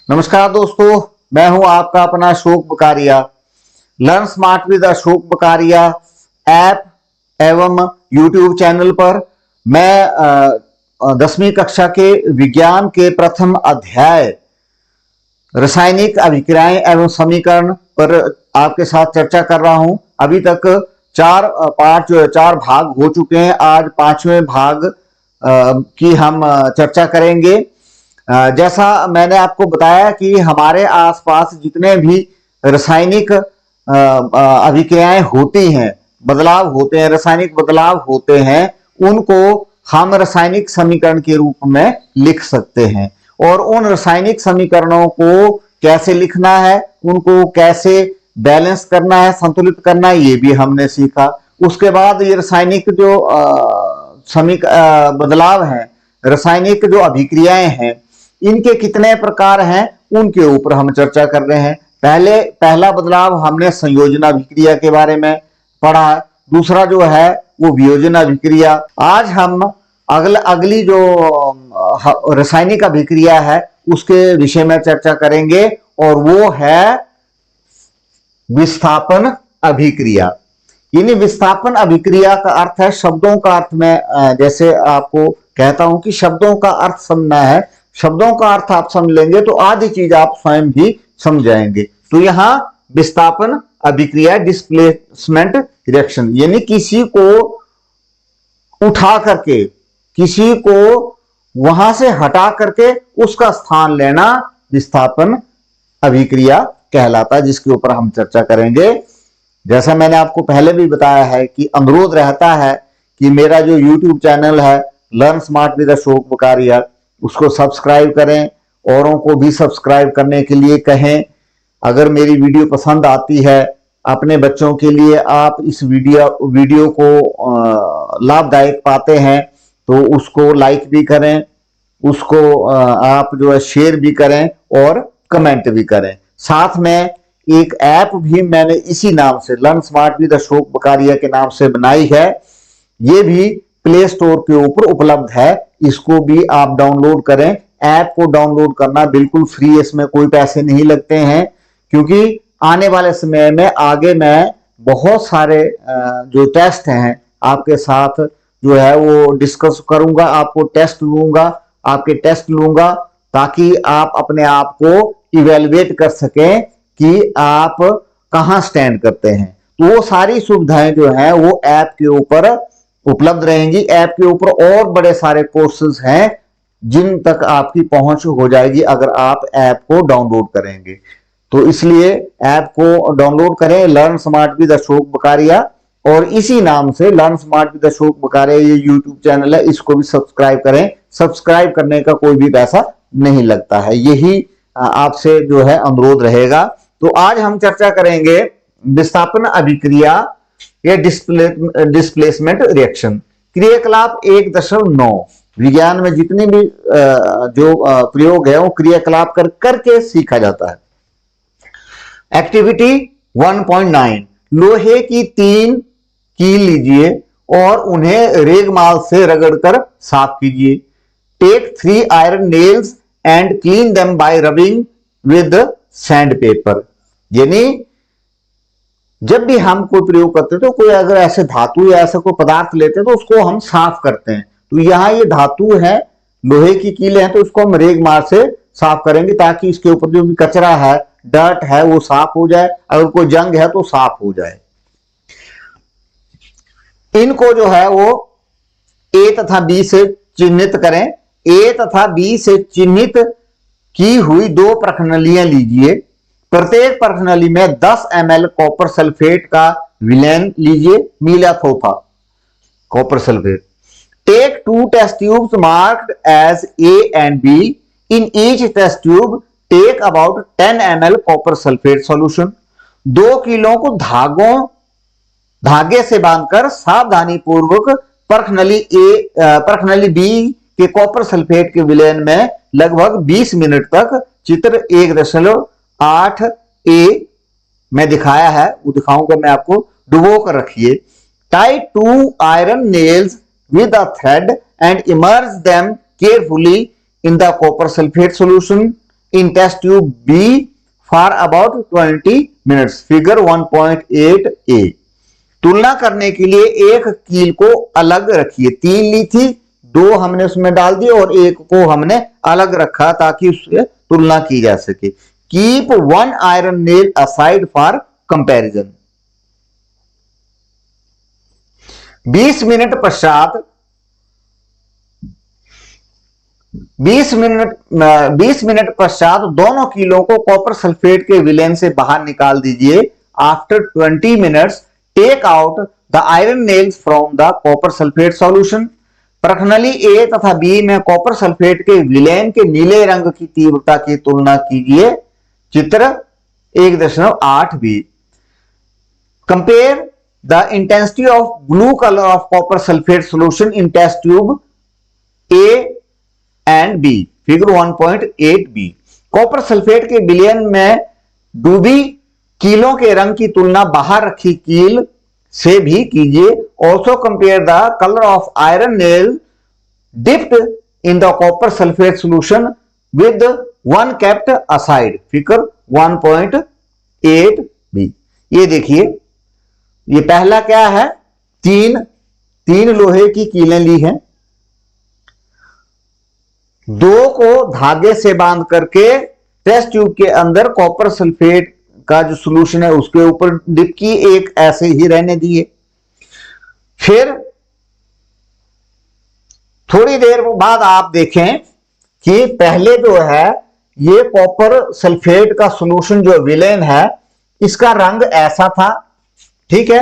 नमस्कार दोस्तों, मैं हूं आपका अपना Ashok Bakaria. Learn smart with Ashok Bakaria app एवं यूट्यूब चैनल पर मैं 10वीं कक्षा के विज्ञान के प्रथम अध्याय रासायनिक अभिक्रियाएं एवं समीकरण पर आपके साथ चर्चा कर रहा हूं। अभी तक चार भाग हो चुके हैं। आज 5वें भाग की हम चर्चा करेंगे। जैसा मैंने आपको बताया कि हमारे आसपास जितने भी रासायनिक अभिक्रियाएं होती हैं, बदलाव होते हैं, रासायनिक बदलाव होते हैं, उनको हम रासायनिक समीकरण के रूप में लिख सकते हैं। और उन रासायनिक समीकरणों को कैसे लिखना है, उनको कैसे बैलेंस करना है, संतुलित करना है, ये भी हमने सीखा। उसके बाद ये रासायनिक जो बदलाव हैं, रासायनिक जो अभिक्रियाएं हैं, इनके कितने प्रकार हैं, उनके ऊपर हम चर्चा कर रहे हैं। पहला बदलाव हमने संयोजन अभिक्रिया के बारे में पढ़ा। दूसरा जो है वो वियोजन अभिक्रिया। आज हम अगली जो रासायनिक अभिक्रिया है उसके विषय में चर्चा करेंगे, और वो है विस्थापन अभिक्रिया। यानी विस्थापन अभिक्रिया का अर्थ है, शब्दों का अर्थ में जैसे आपको कहता हूं कि शब्दों का अर्थ समझना है। शब्दों का अर्थ आप समझ लेंगे तो आधी चीज आप स्वयं भी समझ जाएंगे। तो यहां विस्थापन अभिक्रिया, डिस्प्लेसमेंट रिएक्शन, यानी किसी को उठा करके, किसी को वहां से हटा करके उसका स्थान लेना विस्थापन अभिक्रिया कहलाता है, जिसके ऊपर हम चर्चा करेंगे। जैसा मैंने आपको पहले भी बताया है कि अनुरोध रहता है कि मेरा जो YouTube चैनल है लर्न स्मार्ट विद अशोक बकारिया, उसको सब्सक्राइब करें, औरों को भी सब्सक्राइब करने के लिए कहें। अगर मेरी वीडियो पसंद आती है, अपने बच्चों के लिए आप इस वीडियो को लाभदायक पाते हैं, तो उसको लाइक भी करें, उसको आप जो है शेयर भी करें और कमेंट भी करें। साथ में एक ऐप भी मैंने इसी नाम से, लर्न स्मार्ट विद अशोक बकारिया के नाम से बनाई है। ये भी प्ले स्टोर के ऊपर उपलब्ध है, इसको भी आप डाउनलोड करें। ऐप को डाउनलोड करना बिल्कुल फ्री है, इसमें कोई पैसे नहीं लगते हैं, क्योंकि आने वाले समय में आगे मैं बहुत सारे जो टेस्ट हैं आपके साथ जो है वो डिस्कस करूंगा, आपको टेस्ट लूंगा, आपके टेस्ट लूंगा, ताकि आप अपने आप को इवेलुएट कर सकें कि आप कहां स्टैंड करते हैं। तो वो सारी सुविधाएं जो हैं वो ऐप के ऊपर उपलब्ध रहेंगी। ऐप के ऊपर और बड़े सारे कोर्सेज हैं जिन तक आपकी पहुंच हो जाएगी अगर आप ऐप को डाउनलोड करेंगे। तो इसलिए ऐप को डाउनलोड करें, लर्न स्मार्ट विद अशोक बकारिया, और इसी नाम से लर्न स्मार्ट विद अशोक बकारिया ये यूट्यूब चैनल है, इसको भी सब्सक्राइब करें। सब्सक्राइब करने का कोई भी पैसा नहीं लगता है, यही आपसे जो है अनुरोध रहेगा। तो आज हम चर्चा करेंगे विस्थापन अभिक्रिया या डिस्प्लेसमेंट रिएक्शन। क्रियाकलाप 1.9। विज्ञान में जितने भी जो प्रयोग है वो क्रियाकलाप करके सीखा जाता है। एक्टिविटी 1.9, लोहे की 3 कील लीजिए और उन्हें रेगमाल से रगड़कर साफ कीजिए। Take 3 iron nails and clean them by rubbing with sandpaper. यानी जब भी हम कोई प्रयोग करते हैं तो कोई अगर ऐसे धातु या ऐसा कोई पदार्थ लेते हैं तो उसको हम साफ करते हैं। तो यहां ये धातु है, लोहे की कीलें हैं, तो उसको हम रेगमाल से साफ करेंगे ताकि इसके ऊपर जो भी कचरा है, डर्ट है, वो साफ हो जाए। अगर कोई जंग है तो साफ हो जाए। इनको जो है वो ए तथा बी से चिन्हित करें। ए तथा बी से चिन्हित की हुई 2 प्रखनलियां लीजिए। प्रत्येक प्रखनली में 10 ml कॉपर सल्फेट का विलयन लीजिए, मिलाथोफा copper sulphate. Take 2 test tubes marked as A and B. In each test tube take about 10 ml copper sulphate solution. 2 कीलों को धागे से बांधकर सावधानी पूर्वक प्रखनली बी के कॉपर सल्फेट के विलयन में लगभग 20 मिनट तक चित्र 1.8a में दिखाया है, वो दिखाऊंगा मैं आपको, डुबो कर रखिए। Tie 2 iron nails with a thread and immerse them carefully in the copper sulfate solution in test tube B for about 20 minutes, figure 1.8a। तुलना करने के लिए एक कील को अलग रखिए, 3 ली थी, 2 हमने उसमें डाल दिए और एक को हमने अलग रखा ताकि उससे तुलना की जा सके। Keep 1 iron nail aside for comparison. 20 minute पश्चात 20 मिनट पश्चात दोनों कीलों को कॉपर सल्फेट के विलेन से बाहर निकाल दीजिए। After 20 minutes take out the iron nails from the copper sulphate solution. प्रश्नावली ए तथा बी में कॉपर सल्फेट के विलेन के नीले रंग की तीव्रता की तुलना कीजिए। चित्र 1.8 B. Compare the intensity of blue colour of copper sulphate solution in test tube A and B, figure 1.8 B. Copper sulphate के विलेन में डूबी कीलों के रंग की तुलना बाहर रखी कील से भी कीजिए। Also compare the colour of iron nail dipped in the copper sulphate solution with one kept aside, figure 1.8 B. ये देखिए, ये पहला क्या है, तीन लोहे की कीलें ली हैं, 2 को धागे से बांध करके टेस्ट ट्यूब के अंदर कॉपर सल्फेट का जो सॉल्यूशन है उसके ऊपर डिप की, एक ऐसे ही रहने दिए। फिर थोड़ी देर बाद आप देखें कि पहले जो है ये कॉपर सल्फेट का सॉल्यूशन जो विलेन है इसका रंग ऐसा था, ठीक है,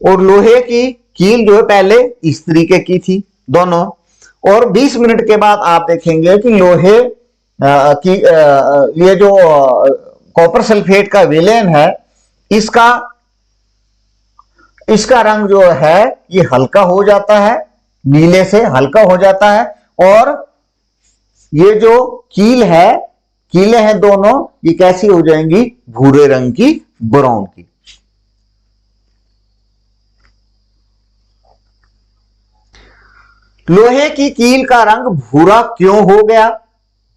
और लोहे की कील जो है पहले इस तरीके की थी दोनों। और 20 मिनट के बाद आप देखेंगे कि लोहे की ये जो कॉपर सल्फेट का विलेन है इसका रंग जो है ये हल्का हो जाता है, नीले से हल्का हो जाता है, और ये जो कीलें हैं दोनों ये कैसी हो जाएंगी, भूरे रंग की, ब्राउन की। लोहे की कील का रंग भूरा क्यों हो गया,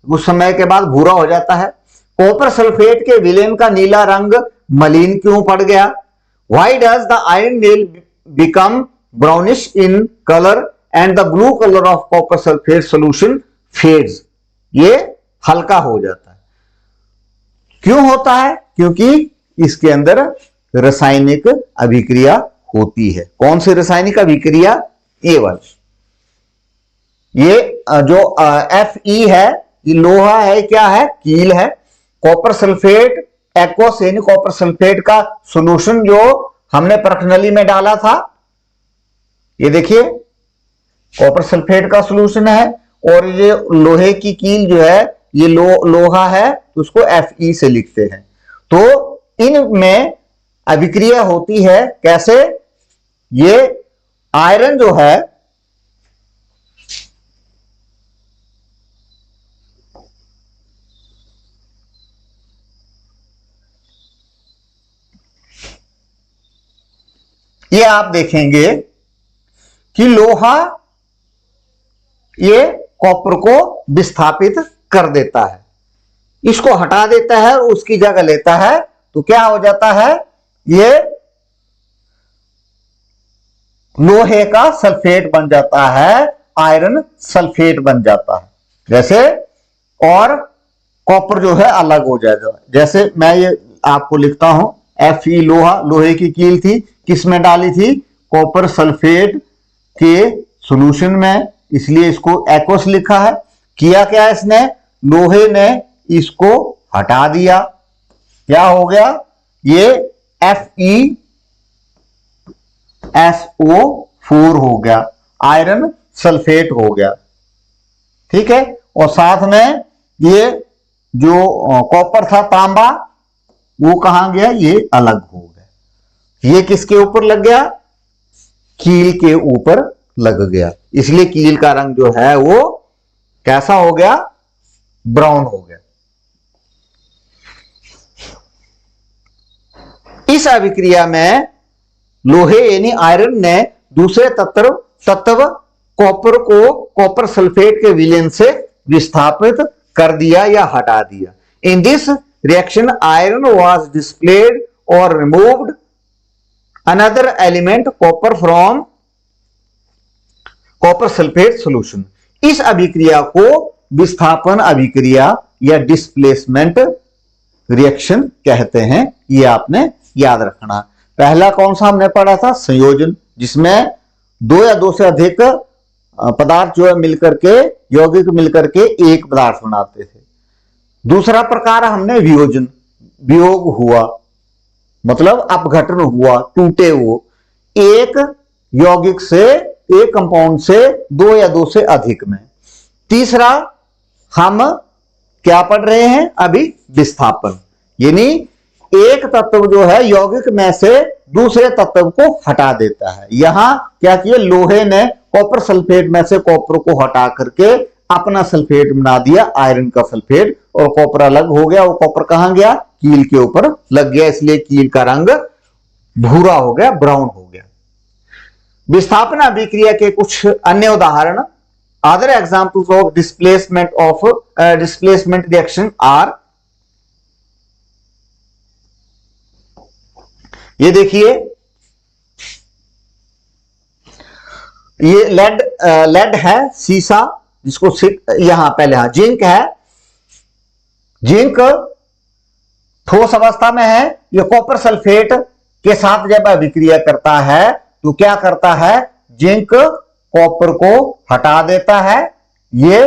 कुछ समय के बाद भूरा हो जाता है। कॉपर सल्फेट के विलेन का नीला रंग मलिन क्यों पड़ गया। Why does the iron nail become brownish in colour and the blue colour of copper sulphate solution fades, ये हल्का हो जाता है। क्यों होता है, क्योंकि इसके अंदर रासायनिक अभिक्रिया होती है। कौन सी रासायनिक अभिक्रिया, ए वाली। ये जो Fe है ये लोहा है, क्या है, कील है। कॉपर सल्फेट एक्वस यानी कॉपर सल्फेट का सॉल्यूशन जो हमने प्रश्नावली में डाला था, ये देखिए कॉपर सल्फेट का सॉल्यूशन है, और ये लोहे की कील जो है ये लोहा है तो उसको Fe से लिखते हैं। तो इनमें अभिक्रिया होती है कैसे, ये आयरन जो है ये आप देखेंगे कि लोहा ये कॉपर को विस्थापित कर देता है, इसको हटा देता है और उसकी जगह लेता है, तो क्या हो जाता है, ये लोहे का सल्फेट बन जाता है, आयरन सल्फेट बन जाता है जैसे, और कॉपर जो है अलग हो जाएगा। जैसे मैं ये आपको लिखता हूं, Fe लोहे की कील थी, किस में डाली थी, कॉपर सल्फेट के सॉल्यूशन में, इसलिए इसको एक्वस लिखा है। किया क्या इसने, लोहे ने इसको हटा दिया, क्या हो गया, ये FeSO4 हो गया, आयरन सल्फेट हो गया, ठीक है। और साथ में ये जो कॉपर था तांबा वो कहां गया, ये अलग हो गया। ये किसके ऊपर लग गया, कील के ऊपर लग गया, इसलिए कील का रंग जो है वो कैसा हो गया, ब्राउन हो गया। इस अभिक्रिया में लोहे यानी आयरन ने दूसरे तत्व कॉपर को कॉपर सल्फेट के विलेन से विस्थापित कर दिया या हटा दिया। In this reaction iron was displaced और removed another element copper from copper sulphate solution. इस अभिक्रिया को विस्थापन अभिक्रिया या डिस्प्लेसमेंट रिएक्शन कहते हैं। ये आपने याद रखना। पहला कौन सा हमने पढ़ा था? संयोजन, जिसमें दो या दो से अधिक पदार्थ जो है मिलकर के, यौगिक मिलकर के एक पदार्थ बनाते थे। दूसरा प्रकार हमने वियोजन, वियोग हुआ मतलब अपघटन हुआ, टूटे वो एक यौगिक से, एक कंपाउंड से दो या दो से अधिक में। तीसरा हम क्या पढ़ रहे हैं अभी? विस्थापन, यानी एक तत्व जो है यौगिक में से दूसरे तत्व को हटा देता है। यहां क्या किया? लोहे ने कॉपर सल्फेट में से कॉपर को हटा करके अपना सल्फेट बना दिया, आयरन का सल्फेट, और कॉपर अलग हो गया। वो कॉपर कहां गया? कील के ऊपर लग गया, इसलिए कील का रंग भूरा हो गया, ब्राउन हो गया। विस्थापन अभिक्रिया के कुछ अन्य उदाहरण, other examples of displacement reaction are, ये देखिए, ये लेड है, सीसा जिसको यहां पहले, हाँ जिंक है, जिंक ठोस अवस्था में है। ये कॉपर सल्फेट के साथ जब अभिक्रिया करता है तो क्या करता है? जिंक कॉपर को हटा देता है, ये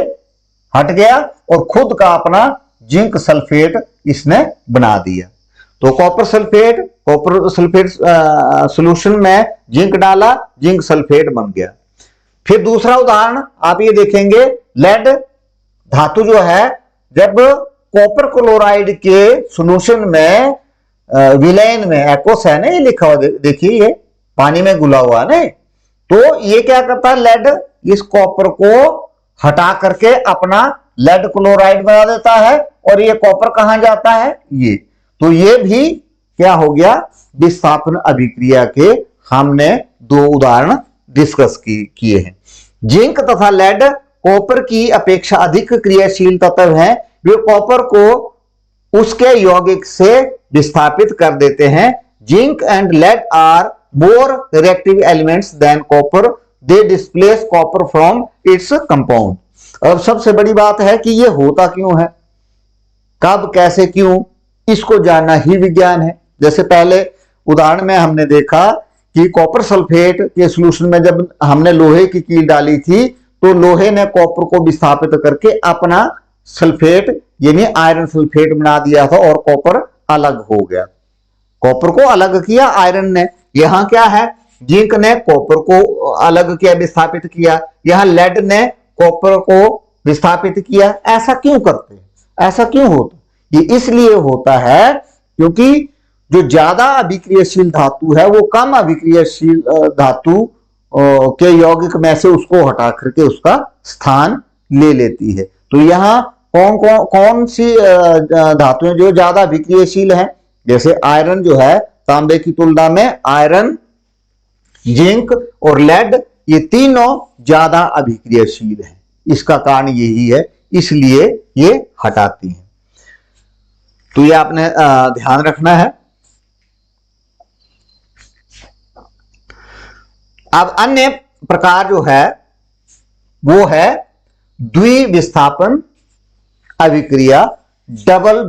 हट गया और खुद का अपना जिंक सल्फेट इसने बना दिया। तो कॉपर सल्फेट सॉल्यूशन में जिंक डाला, जिंक सल्फेट बन गया। फिर दूसरा उदाहरण आप ये देखेंगे, लेड धातु जो है जब कॉपर क्लोराइड के सॉल्यूशन में विलेन में, एक्वस है ना ये लिखा हुआ, देखिए ये पानी में घुला हुआ है, तो ये क्या करता है? लेड इस कॉपर को हटा करके अपना लेड क्लोराइड बना देता है, और ये कॉपर कहां जाता है? ये। तो ये भी क्या हो गया? विस्थापन अभिक्रिया के हमने दो उदाहरण डिस्कस किए हैं। जिंक तथा लेड कॉपर की अपेक्षा अधिक क्रियाशील तत्व हैं। वे कॉपर को उसके यौगिक से विस्थापित कर देते हैं। Zinc and lead are more reactive elements than copper, they displace copper from its compound. अब सबसे बड़ी बात है कि ये होता क्यों है, कब, कैसे, क्यों, इसको जानना ही विज्ञान है। जैसे पहले उदाहरण में हमने देखा कि कॉपर सल्फेट के सॉल्यूशन में जब हमने लोहे की कील डाली थी तो लोहे ने कॉपर को विस्थापित करके अपना सल्फेट यानी आयरन सल्फेट बना दिया था, और कॉपर अलग हो गया। कॉपर को अलग किया आयरन ने। यहां क्या है? जिंक ने कॉपर को अलग किया, विस्थापित किया। यहां लेड ने कॉपर को विस्थापित किया। ऐसा क्यों करते हैं? ऐसा क्यों होता? ये इसलिए होता है क्योंकि जो ज्यादा अभिक्रियाशील धातु है वो कम अभिक्रियाशील धातु के यौगिक में से उसको हटा करके उसका स्थान ले लेती है। तो यहां कौन सी धातुएं जो ज्यादा अभिक्रियाशील हैं? जैसे आयरन जो है, तांबे की तुलना में आयरन, जिंक और लेड, ये तीनों ज्यादा अभिक्रियाशील हैं। इसका कारण यही है, इसलिए ये हटाती हैं। तो ये आपने ध्यान रखना है। अब अन्य प्रकार जो है वो है द्विविस्थापन अभिक्रिया, डबल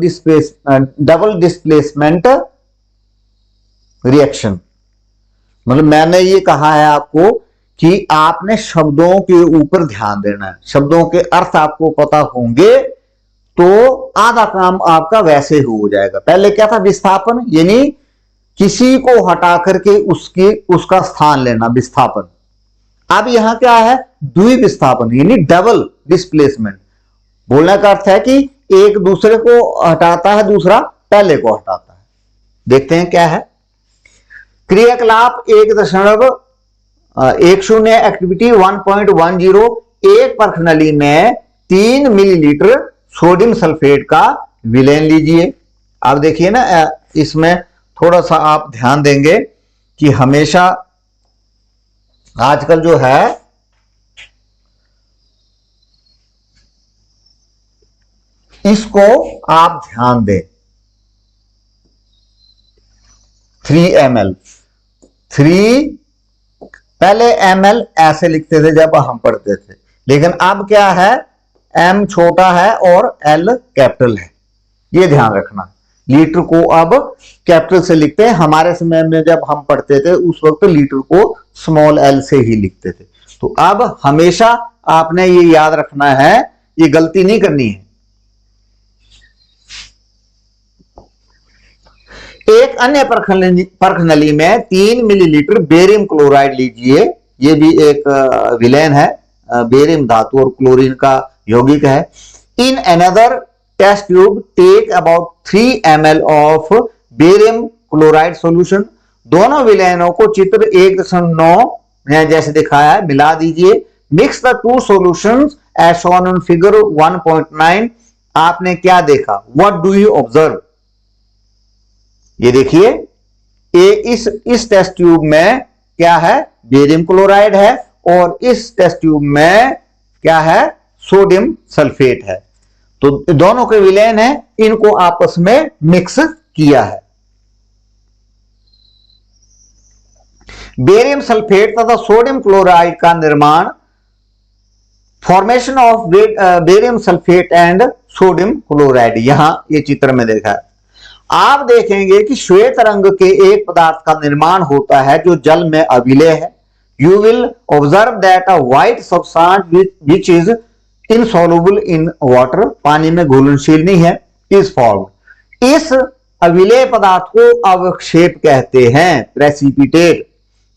डिस्प्लेसमेंट रिएक्शन। मतलब मैंने ये कहा है आपको कि आपने शब्दों के ऊपर ध्यान देना है। शब्दों के अर्थ आपको पता होंगे तो आधा काम आपका वैसे हो जाएगा। पहले क्या था? विस्थापन, यानी किसी को हटा करके उसका स्थान लेना, विस्थापन। अब यहां क्या है? द्विविस्थापन, यानी डबल डिस्प्लेसमेंट। बोलने का अर्थ है कि एक दूसरे को हटाता है, दूसरा पहले को हटाता है। देखते हैं क्या है। क्रियाकलाप 1.10 एक्टिविटी 1.10, एक परखनली में 3 मिलीलीटर सोडियम सल्फेट का विलेन लीजिए। अब देखिए ना, इसमें थोड़ा सा आप ध्यान देंगे कि हमेशा आजकल जो है इसको आप ध्यान दें। 3 ml, 3 पहले ml ऐसे लिखते थे जब हम पढ़ते थे, लेकिन अब क्या है, m छोटा है और l कैपिटल है, ये ध्यान रखना। लीटर को अब कैपिटल से लिखते हैं, हमारे समय में जब हम पढ़ते थे उस वक्त लीटर को स्मॉल l से ही लिखते थे। तो अब हमेशा आपने ये याद रखना है, ये गलती नहीं करनी है। एक अन्य परखनली में 3 मिलीलीटर बेरियम क्लोराइड लीजिए, ये भी एक विलेन है, बेरियम धातु और क्लोरीन का यौगिक है। In another test tube take about 3 ml of barium chloride solution. दोनों विलेनों को चित्र 1.9 में जैसे दिखाया है मिला दीजिए। Mix the two solutions as shown in figure 1.9। आपने क्या देखा, व्हाट डू यू ऑब्जर्व? ये देखिए, इस टेस्ट ट्यूब में क्या है, बेरियम क्लोराइड है, और इस टेस्ट ट्यूब में क्या है, सोडियम सल्फेट है। तो दोनों के विलेन है, इनको आपस में मिक्स किया है। बेरियम सल्फेट तथा सोडियम क्लोराइड का निर्माण, formation of barium sulphate and sodium chloride, यहां ये चित्र में देखा है। आप देखेंगे कि श्वेत रंग के एक पदार्थ का निर्माण होता है जो जल में अविलेय है। You will observe that a white substance which is insoluble in water, पानी में घुलनशील नहीं है, इज फॉर्म्ड। इस अविलेय पदार्थ को अवक्षेप कहते हैं, precipitate.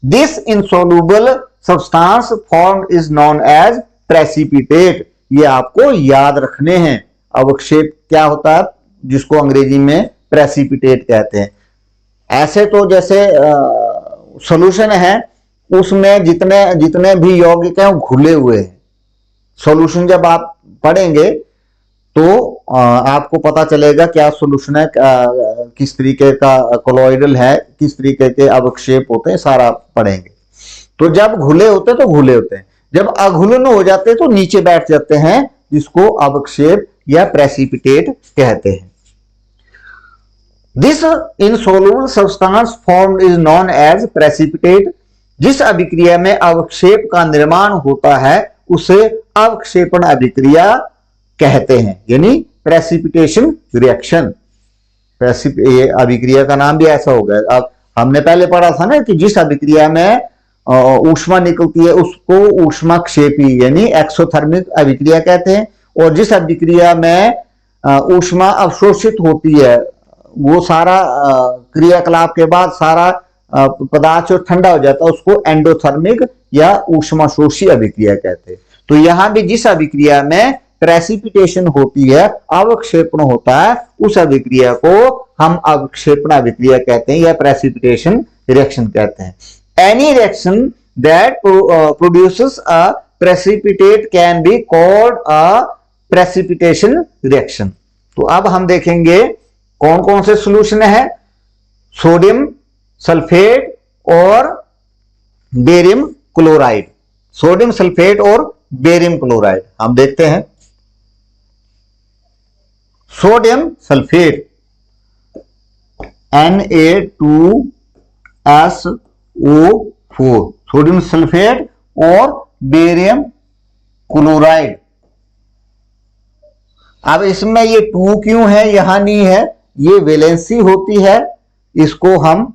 This insoluble substance formed is known as precipitate. ये आपको याद रखने हैं। अवक्षेप क्या होता है, जिसको अंग्रेजी में प्रेसिपिटेट कहते हैं। ऐसे तो जैसे सॉल्यूशन है, उसमें जितने भी यौगिक हैं वो घुले हुए हैं। सॉल्यूशन जब आप पढ़ेंगे तो आपको पता चलेगा क्या सॉल्यूशन है, किस तरीके का कोलॉइडल है, किस तरीके के अवक्षेप होते हैं, सारा पढ़ेंगे। तो जब घुले होते तो घुले होते हैं, जब अघुलन हो जाते तो नीचे बैठ जाते हैं, जिसको अवक्षेप या प्रेसिपिटेट कहते हैं। This insoluble substance formed is known as precipitate. जिस अभिक्रिया में अवक्षेप का निर्माण होता है उसे अवक्षेपण अभिक्रिया कहते हैं, यानी प्रेसिपिटेशन रिएक्शन। ये अभिक्रिया का नाम भी ऐसा हो गया। अब हमने पहले पढ़ा था ना कि जिस अभिक्रिया में ऊष्मा निकलती है उसको ऊष्माक्षेपी यानी एक्सोथर्मिक अभिक्रिया कहते हैं, और जिस अभिक्रिया में ऊष्मा अवशोषित होती है, वो सारा क्रियाकलाप के बाद सारा पदार्थ जो ठंडा हो जाता है उसको एंडोथर्मिक या ऊष्माशोषी अभिक्रिया कहते हैं। तो यहां भी जिस अभिक्रिया में प्रेसिपिटेशन होती है, अवक्षेपण होता है, उस अभिक्रिया को हम अवक्षेपण अभिक्रिया कहते हैं या प्रेसिपिटेशन रिएक्शन कहते हैं। Any reaction that produces a precipitate can be called a precipitation reaction. तो अब हम देखेंगे कौन कौन से सॉल्यूशन है, सोडियम सल्फेट और बेरियम क्लोराइड। सोडियम सल्फेट और बेरियम क्लोराइड हम देखते हैं। Sodium sulphate Na2SO4, sodium sulphate और बेरियम क्लोराइड। अब इसमें ये 2 क्यों है, यहां नहीं है, ये वैलेंसी होती है, इसको हम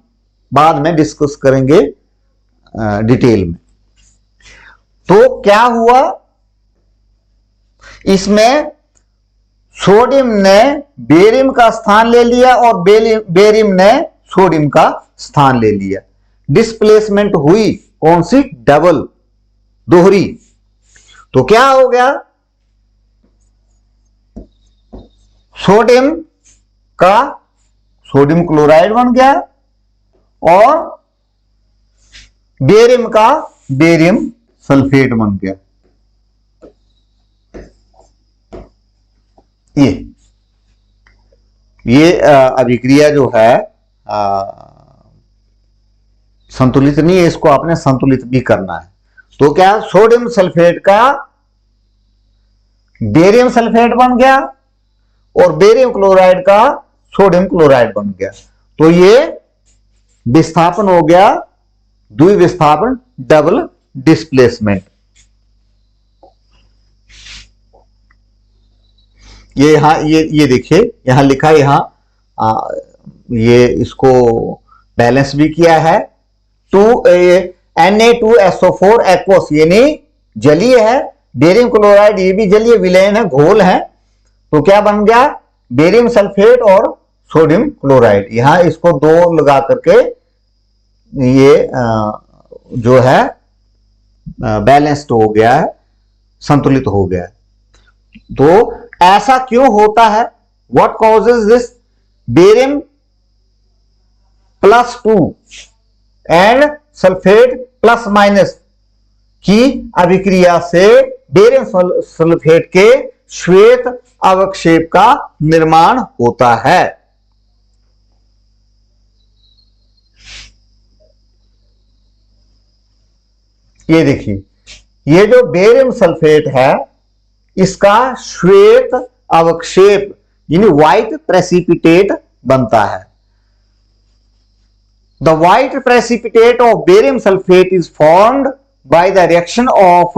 बाद में डिस्कस करेंगे डिटेल में। तो क्या हुआ, इसमें सोडियम ने बेरियम का स्थान ले लिया और बेरियम ने सोडियम का स्थान ले लिया। डिस्प्लेसमेंट हुई कौन सी, डबल, दोहरी। तो क्या हो गया, सोडियम का सोडियम क्लोराइड बन गया और बेरियम का बेरियम सल्फेट बन गया। ये अभिक्रिया जो है संतुलित नहीं है, इसको आपने संतुलित भी करना है। तो क्या, सोडियम सल्फेट का बेरियम सल्फेट बन गया और बेरियम क्लोराइड का सोडियम क्लोराइड बन गया। तो ये विस्थापन हो गया, द्विविस्थापन, डबल डिस्प्लेसमेंट। ये यहां ये देखिए यहां लिखा है, यहां ये इसको बैलेंस भी किया है। Na2SO4 एक्वस यानी जलीय है, बेरियम क्लोराइड ये भी जलीय विलयन है, घोल है। तो क्या बन गया, बेरियम सल्फेट और सोडियम क्लोराइड। यहां इसको दो लगा करके ये जो है बैलेंस्ड हो गया है, संतुलित हो गया है। तो ऐसा क्यों होता है, what causes this? Barium +2 and sulphate +- की अभिक्रिया से बेरियम सल्फेट के श्वेत अवक्षेप का निर्माण होता है। ये देखिए, ये जो बेरियम सल्फेट है इसका श्वेत अवक्षेप यानी व्हाइट प्रेसिपिटेट बनता है। The white precipitate of barium sulfate is formed by the reaction of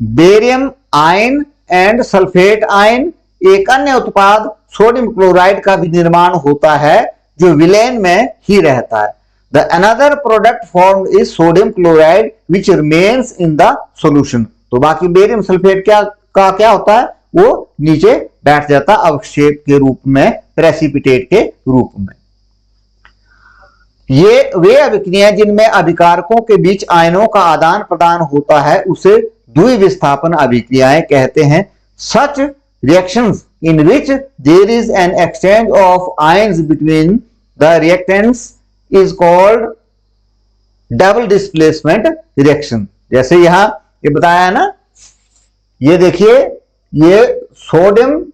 barium ion and sulfate ion। एक अन्य उत्पाद सोडियम क्लोराइड का भी निर्माण होता है जो विलयन में ही रहता है। The another product formed is sodium chloride which remains in the solution। तो बाकी बेरियम सल्फेट क्या होता है, वो नीचे बैठ जाता है अवक्षेप के रूप में, प्रेसिपिटेट के रूप में। ये वे अभिक्रियाएं जिनमें अभिकारकों के बीच आयनों का आदान प्रदान होता है उसे द्विविस्थापन अभिक्रियाएं कहते हैं। Such reactions in which there is an exchange of ions between the reactants is called double displacement reaction. जैसे यहां ये बताया है ना, ये देखिए, ये सोडियम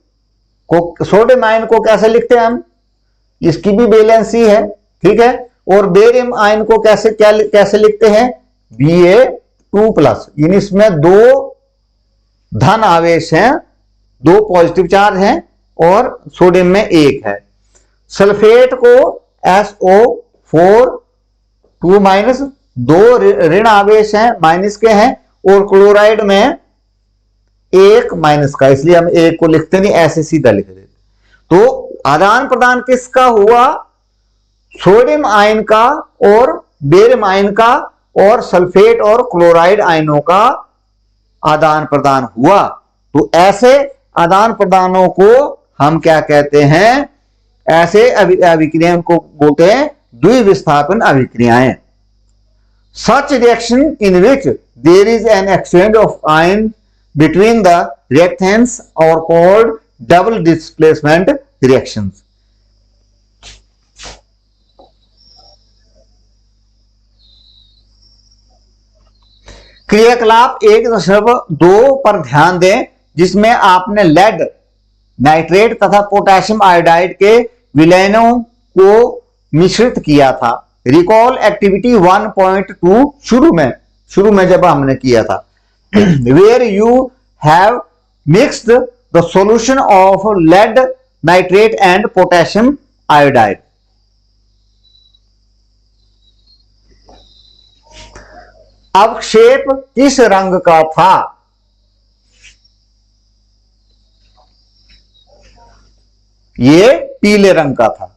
आयन को कैसे लिखते हैं हम, इसकी भी वैलेंसी है, ठीक है। और बेरियम आयन को कैसे लिखते हैं, Ba2+, यानी इसमें दो धन आवेश हैं, दो पॉजिटिव चार्ज हैं और सोडियम में एक है। सल्फेट को SO4 2-, दो ऋण आवेश हैं, माइनस के हैं, और क्लोराइड में एक माइनस का, इसलिए हम एक को लिखते नहीं, ऐसे सीधा लिख देते। तो आदान प्रदान किसका हुआ, सोडियम आयन का और बेरियम आयन का, और सल्फेट और क्लोराइड आयनों का आदान प्रदान हुआ। तो ऐसे आदान प्रदानों को हम क्या कहते हैं, ऐसे अभिक्रियाओं को बोलते हैं द्विविस्थापन अभिक्रियाएं। Such reaction in which there is an exchange of ion between the reactants are called double displacement reactions. क्रियाकलाप 1.2 पर ध्यान दें, जिसमें आपने लेड नाइट्रेट तथा पोटेशियम आयोडाइड के विलयनों को मिश्रित किया था। रिकॉल एक्टिविटी 1.2 शुरू में जब हमने किया था, where you have mixed the solution of lead nitrate and potassium iodide. अवक्षेप किस रंग का था, ये पीले रंग का था।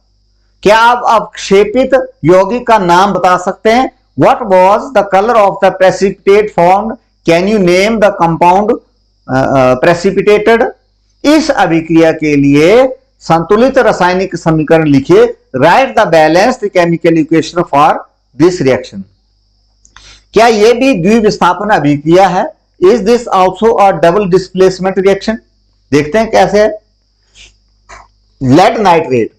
क्या आप अवक्षेपित यौगिक का नाम बता सकते हैं? What was the color of the precipitate formed? Can you name the compound precipitated? इस अभिक्रिया के लिए संतुलित रासायनिक समीकरण लिखिए। Write the balanced chemical equation for this reaction। क्या यह भी द्विविस्थापन अभिक्रिया है? Is this also a double displacement reaction? देखते हैं कैसे है। लेड नाइट्रेट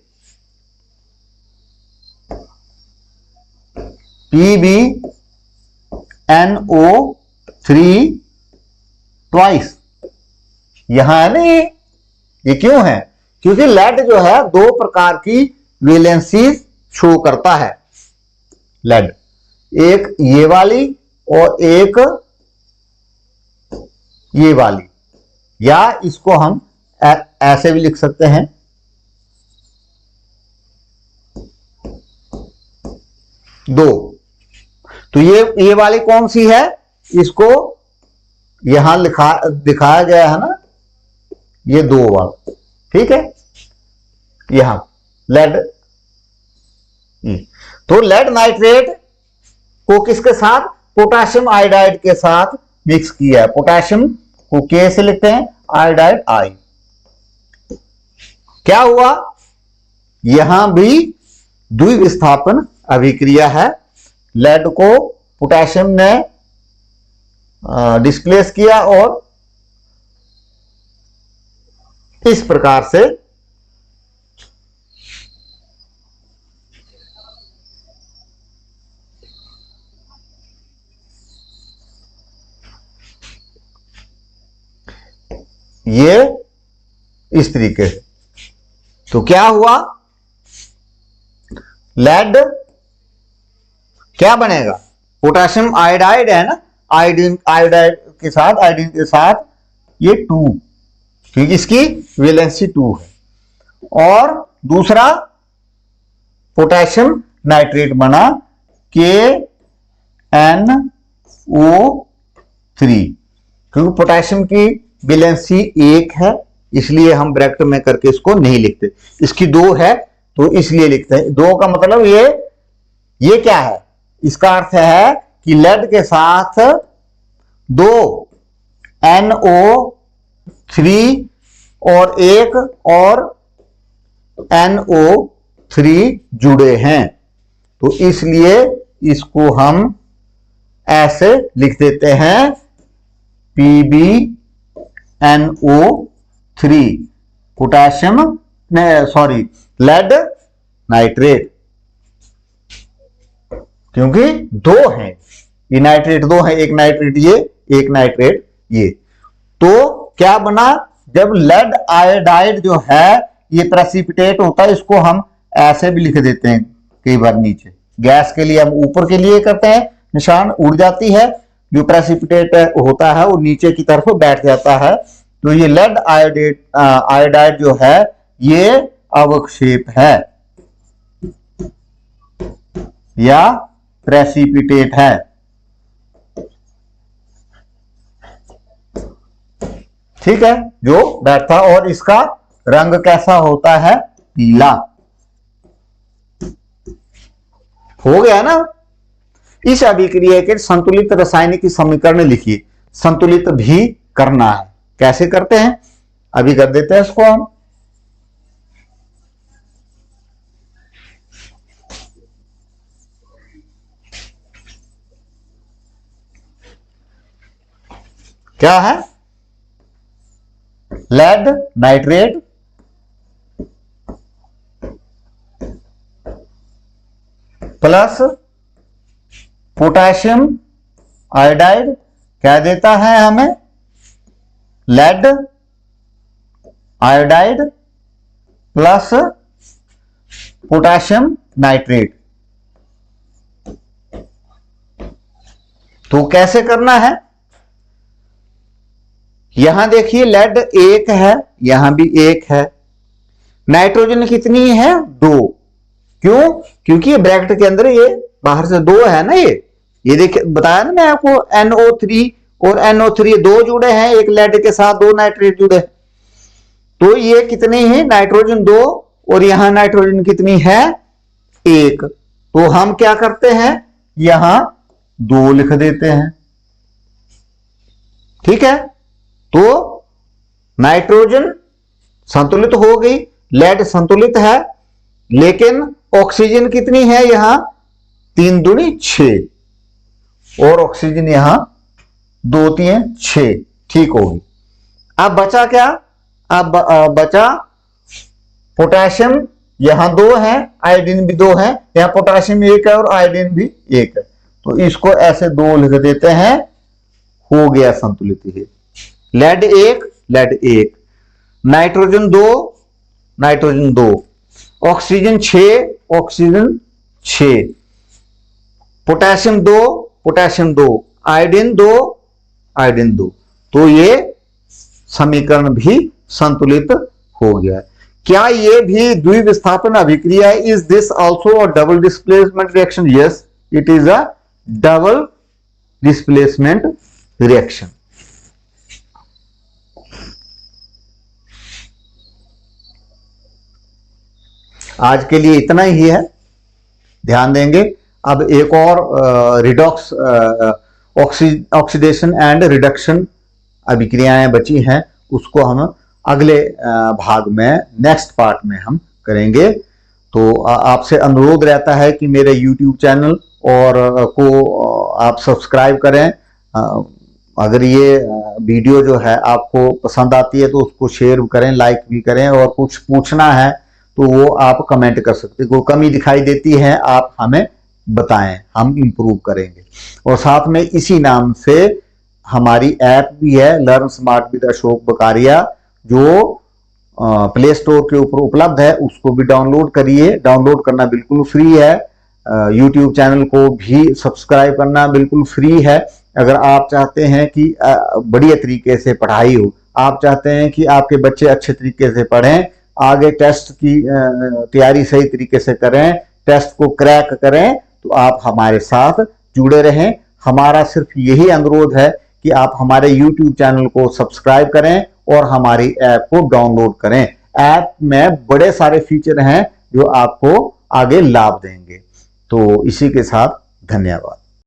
PbNO3 ट्वाइस, यहां है ना, ये क्यों है? क्योंकि लेड जो है दो प्रकार की वैलेंसी शो करता है। लेड एक ये वाली और एक ये वाली, या इसको हम ऐसे भी लिख सकते हैं, दो। तो ये वाली कौन सी है, इसको यहां दिखाया गया है ना, ये दो वाला, ठीक है, यहां लेड। तो लेड नाइट्रेट को किसके साथ, पोटेशियम आयोडाइड के साथ मिक्स किया है। पोटेशियम को कैसे लिखते हैं, आयोडाइड आई। क्या हुआ, यहां भी द्विविस्थापन अभिक्रिया है। लेड को पोटेशियम ने डिस्प्लेस किया और इस प्रकार से ये इस तरीके से। तो क्या हुआ, लेड क्या बनेगा, पोटेशियम आयोडाइड है ना, आयोडीन के साथ ये 2, क्योंकि इसकी वैलेंसी 2 है। और दूसरा पोटेशियम नाइट्रेट बना KNO3, क्योंकि पोटेशियम की वैलेंसी 1 है, इसलिए हम ब्रैकेट में करके इसको नहीं लिखते। इसकी 2 है तो इसलिए लिखते हैं। 2 का मतलब ये क्या है, इसका अर्थ है कि लेड के साथ 2 NO3 और 1 और NO3 जुड़े हैं, तो इसलिए इसको हम ऐसे लिख देते हैं PbNO3, potassium sorry lead nitrate, क्योंकि 2 हैं, ये नाइट्रेट 2 है, एक नाइट्रेट ये, एक नाइट्रेट ये। तो क्या बना, जब लेड आयोडाइड जो है ये प्रेसिपिटेट होता है, इसको हम ऐसे भी लिख देते हैं कई बार नीचे। गैस के लिए हम ऊपर के लिए करते हैं, निशान उड़ जाती है, जो प्रेसिपिटेट होता है वो नीचे की तरफ बैठ जाता है। तो ये लेड आयोडाइड जो है ये अवक्षेप है या प्रेसिपिटेट है। ठीक है, जो बैठता, और इसका रंग कैसा होता है, पीला। हो गया ना। इस अभिक्रिया के संतुलित रासायनिक समीकरण लिखिए। संतुलित भी करना है, कैसे करते हैं अभी कर देते हैं इसको हम। क्या है, lead nitrate plus potassium iodide क्या देता है हमें, lead iodide plus potassium nitrate. तो कैसे करना है, यहां देखिए लेड 1 है, यहां भी 1 है, नाइट्रोजन कितनी है, 2। क्यों, क्योंकि ये ब्रैकेट के अंदर ये बाहर से 2 है ना, ये देखिए बताया ना मैं आपको, NO3 और NO3 2 जुड़े हैं, एक लेड के साथ 2 नाइट्रेट जुड़े। तो ये कितनी है, नाइट्रोजन 2, और यहां नाइट्रोजन कितनी है, 1। तो हम क्या करते हैं, यहां 2 लिख देते हैं। ठीक है, तो नाइट्रोजन संतुलित हो गई, लेड संतुलित है, लेकिन ऑक्सीजन कितनी है यहां, 3 दूनी 6, और ऑक्सीजन यहां 2 3 6, ठीक होगी। अब बचा क्या, अब बचा पोटेशियम, यहां 2 है, आयोडीन भी 2 है, यहां पोटेशियम 1 है और आयोडीन भी 1 है, तो इसको ऐसे 2 लिख देते हैं, हो गया संतुलित है। Lead 1 lead 1, nitrogen 2 nitrogen 2, oxygen 6 oxygen 6, potassium 2 potassium 2, iodine 2 iodine 2। तो ये समीकरण भी संतुलित हो गया। क्या ये भी द्विविस्थापन अभिक्रिया है? Is this also a double displacement reaction? Yes, it is a double displacement reaction. आज के लिए इतना ही है, ध्यान देंगे। अब एक और रिडॉक्स ऑक्सीडेशन एंड रिडक्शन अभिक्रियाएं बची हैं, उसको हम अगले भाग में, नेक्स्ट पार्ट में हम करेंगे। तो आपसे अनुरोध रहता है कि मेरे YouTube चैनल और को आप सब्सक्राइब करें। अगर ये वीडियो जो है आपको पसंद आती है तो उसको शेयर करें, लाइक भी करें, और कुछ पूछना है तो वो आप कमेंट कर सकते हैं। कोई कमी दिखाई देती है आप हमें बताएं, हम इम्प्रूव करेंगे। और साथ में इसी नाम से हमारी ऐप भी है, लर्न स्मार्ट विद अशोक बकारिया, जो प्ले स्टोर के ऊपर उपलब्ध है। उसको भी डाउनलोड करिए, डाउनलोड करना बिल्कुल फ्री है। यूट्यूब चैनल को भी सब्सक्राइब करना बिल्कुल फ्री है। अगर आप चाहते हैं कि बढ़िया तरीके से पढ़ाई हो, आप चाहते हैं कि आपके बच्चे अच्छे तरीके से पढ़ें, आगे टेस्ट की तैयारी सही तरीके से करें, टेस्ट को क्रैक करें, तो आप हमारे साथ जुड़े रहें। हमारा सिर्फ यही अनुरोध है कि आप हमारे YouTube चैनल को सब्सक्राइब करें और हमारी ऐप को डाउनलोड करें। ऐप में बड़े सारे फीचर हैं जो आपको आगे लाभ देंगे। तो इसी के साथ धन्यवाद।